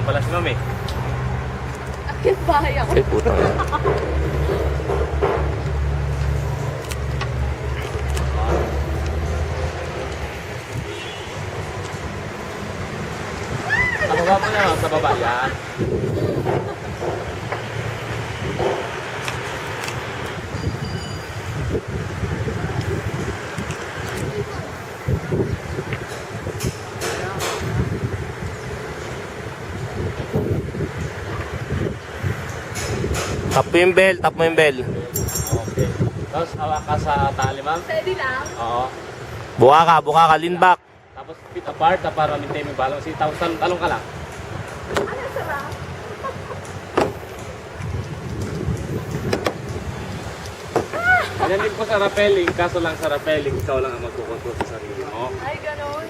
naman pala si Mami. Akit bahay ako. Ay, putang. Ako ba po naman sa baba yan? Tap mo yung bell, tap mo yung bell. Okay. Tapos hawak ka sa tali, ma'am? Steady lang. Oo. Buka ka, lean back. Tapos feet apart na para maintain yung balance. Sige, tapos talong ka lang. Ano sarap? Ganyan din po sa rappelling, kaso lang sa rappelling, ikaw lang ang magkukontrol sa sarili mo. Ay, ganon.